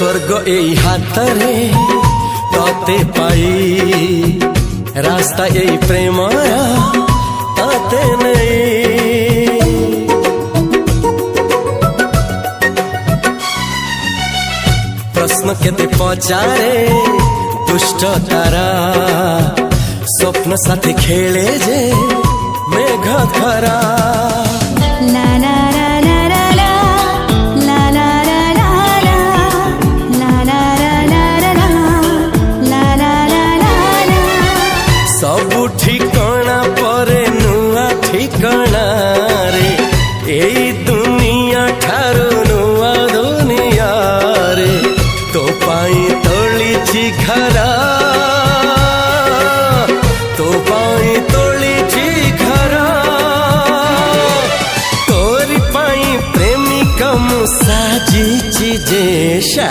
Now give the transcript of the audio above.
स्वर्ग एई हातरे तोते पाई रास्ता एई प्रेमया ताते नहीं। प्रश्न केते पचारे दुष्ट तारा स्वप्न साथी खेले जे मेघ खरा। सबु ठिकाना परे नुआ ठिकाना रे एई दुनिया ठारू नुआ दुनिया रे। तो पाई तोलिछि घरा तो पाई तोलिछि घरा तोरी पाई प्रेमिका मु साजिछि जे।